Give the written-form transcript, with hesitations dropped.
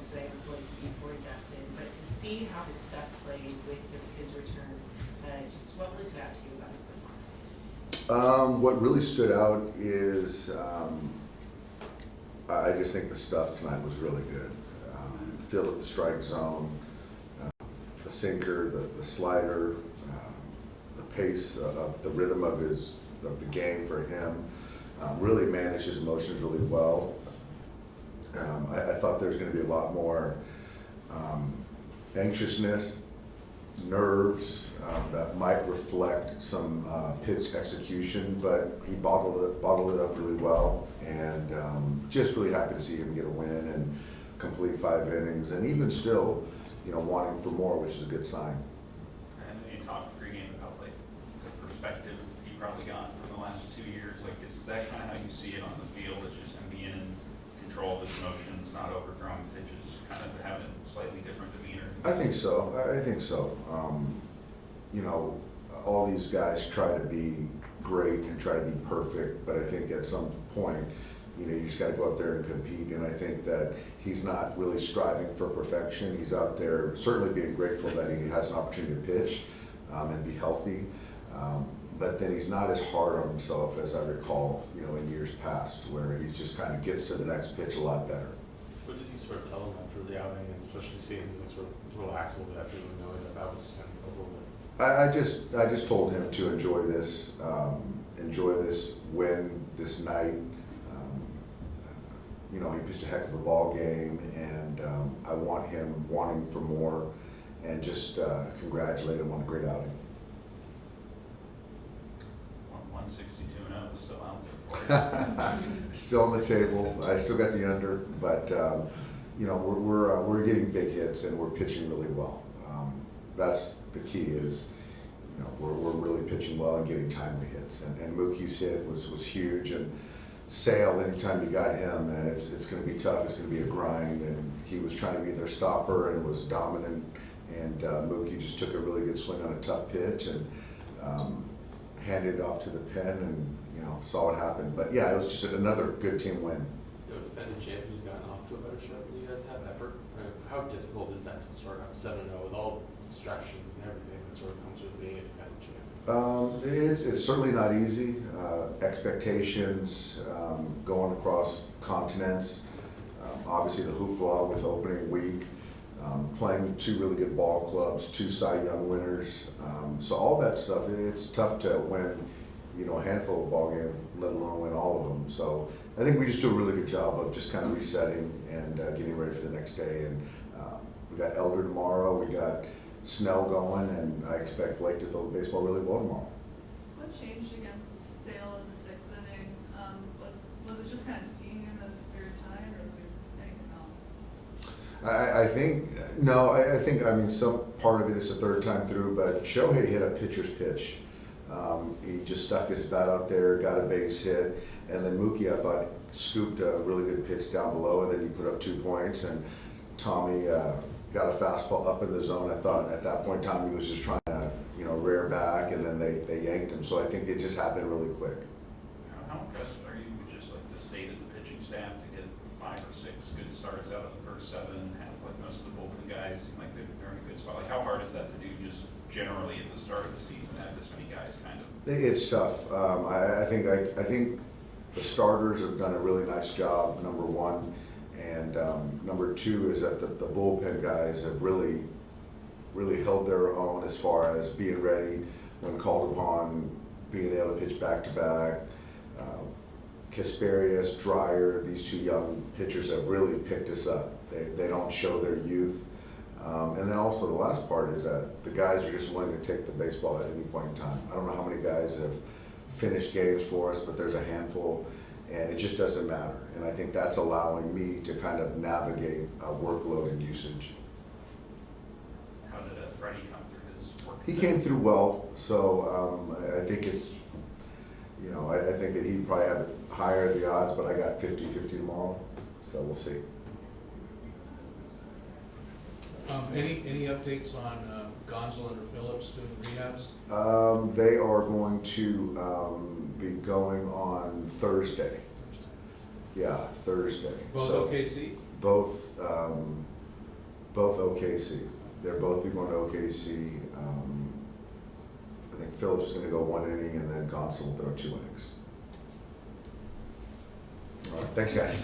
yesterday was going to be for Dustin, but to see how his stuff played with his return, just what really stood out to you about his performance? What really stood out is I just think the stuff tonight was really good. Filled at the strike zone, the sinker, the slider, the pace of the rhythm of the game for him. Really managed his emotions really well. I thought there was going to be a lot more anxiousness, nerves that might reflect some pitch execution, but he bottled it up really well, and just really happy to see him get a win and complete 5 innings, and even still, wanting for more, which is a good sign. And you talked pregame about like the perspective he probably got from the last 2 years. Like, is that kind of how you see it on the field? It's just him being in control of his emotions, not overthrowing pitches, kind of having a slightly different demeanor. I think so. All these guys try to be great and try to be perfect, but I think at some point, you just got to go out there and compete. And I think that he's not really striving for perfection. He's out there certainly being grateful that he has an opportunity to pitch and be healthy. But then he's not as hard on himself as I recall, in years past, where he just kind of gets to the next pitch a lot better. What did you sort of tell him after the outing, and especially seeing him sort of relax a little bit after knowing that was kind of over with? I just told him to enjoy this win this night. He pitched a heck of a ball game, and I want him wanting for more, and just congratulate him on a great outing. 162-0 is still out there for you. Still on the table. I still got the under, but we're getting big hits and we're pitching really well. That's the key. Is we're really pitching well and getting timely hits. And Mookie's hit was huge, and Sale, anytime you got him, and it's going to be tough. It's going to be a grind, and he was trying to be their stopper and was dominant. And Mookie just took a really good swing on a tough pitch and handed it off to the pen, and saw what happened. But yeah, it was just another good team win. Defending champion who's gotten off to a better start than you guys have ever. How difficult is that to start up 7-0 with all distractions and everything that sort of comes with being a defending champion? It's certainly not easy. Expectations, going across continents, obviously the hoopla with opening week, playing 2 really good ball clubs, 2 Cy Young winners. So all that stuff, it's tough to win, a handful of ball games, let alone win all of them. So I think we just do a really good job of just kind of resetting and getting ready for the next day. And we got Elder tomorrow, we got Snell going, and I expect Blake to throw the baseball really well tomorrow. What changed against Sale in the 6th inning? Was it just kind of seeing him the 3rd time, or was there anything else? Some part of it is the 3rd time through, but Shohei hit a pitcher's pitch. He just stuck his bat out there, got a base hit, and then Mookie, I thought, scooped a really good pitch down below, and then he put up 2 points, and Tommy got a fastball up in the zone. I thought at that point Tommy was just trying to, rear back, and then they yanked him. So I think it just happened really quick. How impressed are you with just like the state of the pitching staff to get 5 or 6 good starts out of the first 7 and have like most of the bullpen guys seem like they're in a good spot? Like, how hard is that to do just generally at the start of the season to have this many guys kind of? It's tough. I think the starters have done a really nice job, number one, and number 2 is that the bullpen guys have really held their own as far as being ready when called upon, being able to pitch back to back. Kasperius, Dreyer, these 2 young pitchers have really picked us up. They don't show their youth. And then also the last part is that the guys are just willing to take the baseball at any point in time. I don't know how many guys have finished games for us, but there's a handful, and it just doesn't matter. And I think that's allowing me to kind of navigate workload and usage. How did Freddie come through his work? He came through well, so I think it's, I think that he'd probably have higher the odds, but I got 50-50 tomorrow, so we'll see. Any updates on Gonzalez or Phillips doing rehabs? They are going to be going on Thursday. Yeah, Thursday. Both so OKC? Both Both OKC. They're both be going to OKC. I think Phillips is going to go 1 inning, and then Gonson will throw 2 innings. All right, thanks, guys.